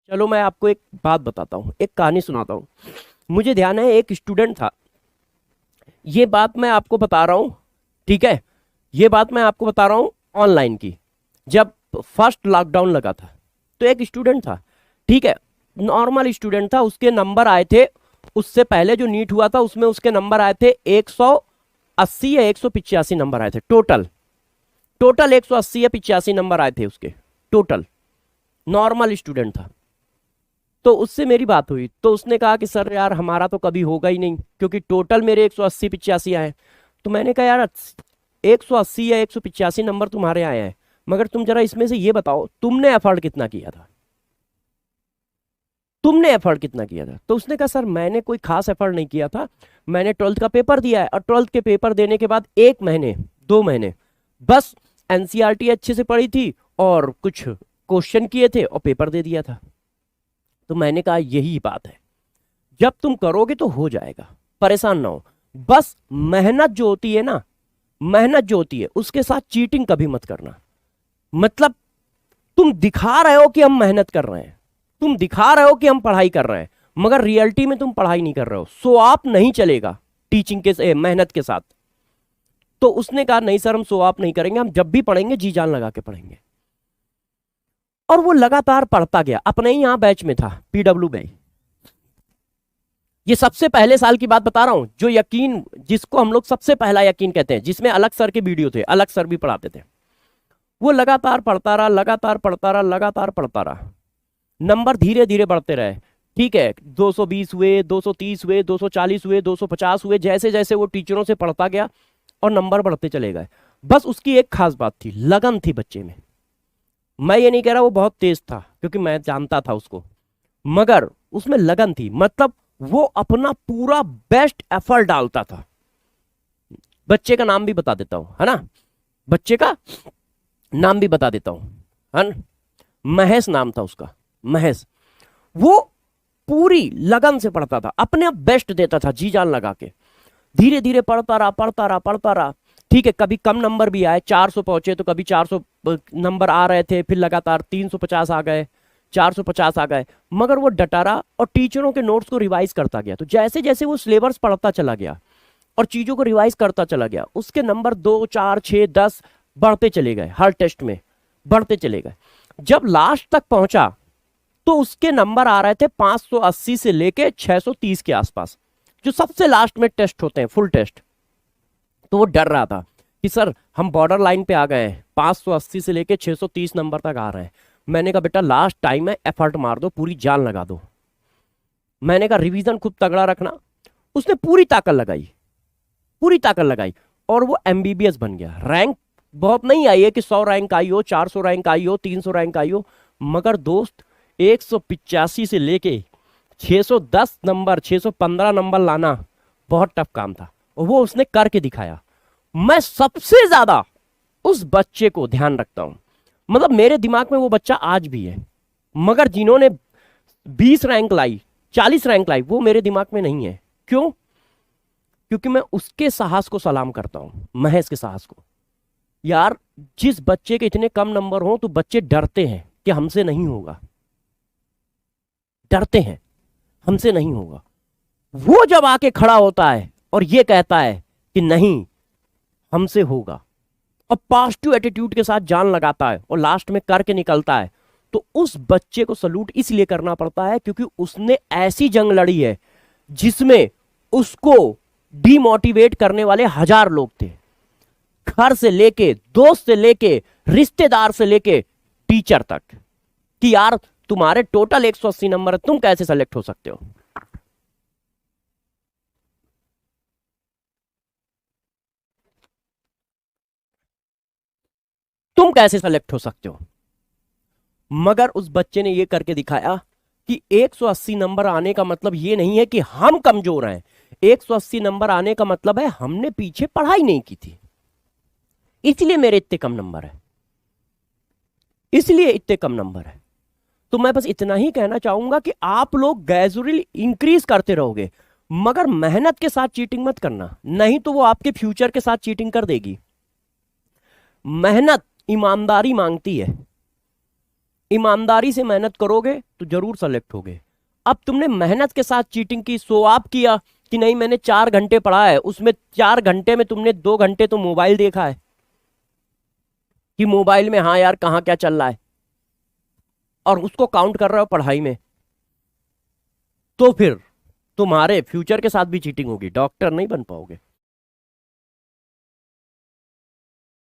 चलो मैं आपको एक बात बताता हूँ, एक कहानी सुनाता हूँ। मुझे ध्यान है एक स्टूडेंट था, ये बात मैं आपको बता रहा हूँ, ठीक है। ये बात मैं आपको बता रहा हूँ ऑनलाइन की, जब फर्स्ट लॉकडाउन लगा था। तो एक स्टूडेंट था, ठीक है, नॉर्मल स्टूडेंट था। उसके नंबर आए थे, उससे पहले जो नीट हुआ था उसमें उसके नंबर आए थे 180 या 185 नंबर आए थे टोटल। टोटल 180 या 85 नंबर आए थे उसके टोटल। नॉर्मल स्टूडेंट था। तो उससे मेरी बात हुई तो उसने कहा कि सर यार हमारा तो कभी होगा ही नहीं, क्योंकि टोटल मेरे 180 85 आए। तो मैंने कहा यार 180 या 185 नंबर तुम्हारे आए हैं, मगर तुम जरा इसमें से ये बताओ तुमने एफर्ट कितना किया था, तुमने एफर्ट कितना किया था। तो उसने कहा सर मैंने कोई खास एफर्ट नहीं किया था, मैंने 12th का पेपर दिया है और 12th के पेपर देने के बाद 1 महीने 2 महीने बस एनसीईआरटी अच्छे से पढ़ी थी और कुछ क्वेश्चन किए थे और पेपर दे दिया था। तो मैंने कहा यही बात है, जब तुम करोगे तो हो जाएगा, परेशान ना हो। बस मेहनत जो होती है ना, मेहनत जो होती है उसके साथ चीटिंग कभी मत करना। मतलब तुम दिखा रहे हो कि हम मेहनत कर रहे हैं, तुम दिखा रहे हो कि हम पढ़ाई कर रहे हैं, मगर रियलिटी में तुम पढ़ाई नहीं कर रहे हो। सो आप नहीं चलेगा टीचिंग के मेहनत के साथ। तो उसने कहा नहीं सर हम सो आप नहीं करेंगे, हम जब भी पढ़ेंगे जी जान लगा के पढ़ेंगे। और वो लगातार पढ़ता गया। अपने ही यहां बैच में था, पीडब्ल्यू बैच। ये सबसे पहले साल की बात बता रहा हूं, जो यकीन जिसको हम लोग सबसे पहला यकीन कहते हैं, जिसमें अलग सर के वीडियो थे, अलग सर भी पढ़ाते थे। वो लगातार पढ़ता रहा, लगातार पढ़ता रहा, लगातार पढ़ता रहा। नंबर धीरे धीरे बढ़ते रहे, ठीक है। 220 हुए, 230 हुए, 240 हुए, 250 हुए। जैसे जैसे वो टीचरों से पढ़ता गया और नंबर बढ़ते चले गए। बस उसकी एक खास बात थी, लगन थी बच्चे में। मैं ये नहीं कह रहा वो बहुत तेज था, क्योंकि मैं जानता था उसको, मगर उसमें लगन थी। मतलब वो अपना पूरा बेस्ट एफर्ट डालता था। बच्चे का नाम भी बता देता हूं, है ना, बच्चे का नाम भी बता देता हूं, है ना। महेश नाम था उसका, महेश। वो पूरी लगन से पढ़ता था, अपने बेस्ट देता था जी जान लगा के। धीरे धीरे पढ़ता रहा, पढ़ता रहा, पढ़ता रहा, ठीक है। कभी कम नंबर भी आए, 400 पहुंचे तो कभी 400 नंबर आ रहे थे, फिर लगातार 350 आ गए, 450 आ गए। मगर वो डटा रहा और टीचरों के नोट्स को रिवाइज करता गया। तो जैसे जैसे वो सिलेबस पढ़ता चला गया और चीजों को रिवाइज करता चला गया, उसके नंबर 2 4 6 10 बढ़ते चले गए, हर टेस्ट में बढ़ते चले गए। जब लास्ट तक पहुंचा तो उसके नंबर आ रहे थे 580 से लेके 630 के आसपास, जो सबसे लास्ट में टेस्ट होते हैं, फुल टेस्ट। तो वो डर रहा था कि सर हम बॉर्डर लाइन पे आ गए हैं, 580 से लेके 630 नंबर तक आ रहे हैं। मैंने कहा बेटा लास्ट टाइम है, एफर्ट मार दो, पूरी जान लगा दो। मैंने कहा रिवीजन खूब तगड़ा रखना। उसने पूरी ताकत लगाई, पूरी ताकत लगाई, और वो एमबीबीएस बन गया। रैंक बहुत नहीं आई है कि 100 रैंक आई हो, 400 रैंक आई हो, 300 रैंक आई हो, मगर दोस्त 185 से लेके 610 नंबर, 615 नंबर लाना बहुत टफ काम था, और वो उसने करके दिखाया। मैं सबसे ज्यादा उस बच्चे को ध्यान रखता हूं। मतलब मेरे दिमाग में वो बच्चा आज भी है, मगर जिन्होंने 20 रैंक लाई, 40 रैंक लाई, वो मेरे दिमाग में नहीं है। क्यों? क्योंकि मैं उसके साहस को सलाम करता हूं, महेश के साहस को। यार जिस बच्चे के इतने कम नंबर हो तो बच्चे डरते हैं कि हमसे नहीं होगा, डरते हैं हमसे नहीं होगा। वो जब आके खड़ा होता है और ये कहता है कि नहीं हमसे होगा, और पॉजिटिव एटीट्यूड के साथ जान लगाता है और लास्ट में करके निकलता है, तो उस बच्चे को सलूट इसलिए करना पड़ता है क्योंकि उसने ऐसी जंग लड़ी है जिसमें उसको डीमोटिवेट करने वाले 1000 लोग थे। घर से लेके, दोस्त से लेके, रिश्तेदार से लेके टीचर तक, कि यार तुम्हारे टोटल 180 नंबर है, तुम कैसे सेलेक्ट हो सकते हो। तुम कैसे सेलेक्ट हो सकते हो। मगर उस बच्चे ने यह करके दिखाया कि 180 नंबर आने का मतलब यह नहीं है कि हम कमजोर हैं। 180 नंबर आने का मतलब है हमने पीछे पढ़ाई नहीं की थी, इसलिए मेरे इतने कम नंबर है, इसलिए इतने कम नंबर है। तो मैं बस इतना ही कहना चाहूंगा कि आप लोग ग्रेजुअली इंक्रीज करते रहोगे, मगर मेहनत के साथ चीटिंग मत करना, नहीं तो वो आपके फ्यूचर के साथ चीटिंग कर देगी। मेहनत ईमानदारी मांगती है, ईमानदारी से मेहनत करोगे तो जरूर सेलेक्ट होगे। अब तुमने मेहनत के साथ चीटिंग की, सो आप किया कि नहीं मैंने 4 घंटे पढ़ा है, उसमें 4 घंटे में तुमने 2 घंटे तो मोबाइल देखा है कि मोबाइल में हाँ यार कहाँ क्या चल रहा है, और उसको काउंट कर रहे हो पढ़ाई में, तो फिर तुम्हारे फ्यूचर के साथ भी चीटिंग होगी, डॉक्टर नहीं बन पाओगे।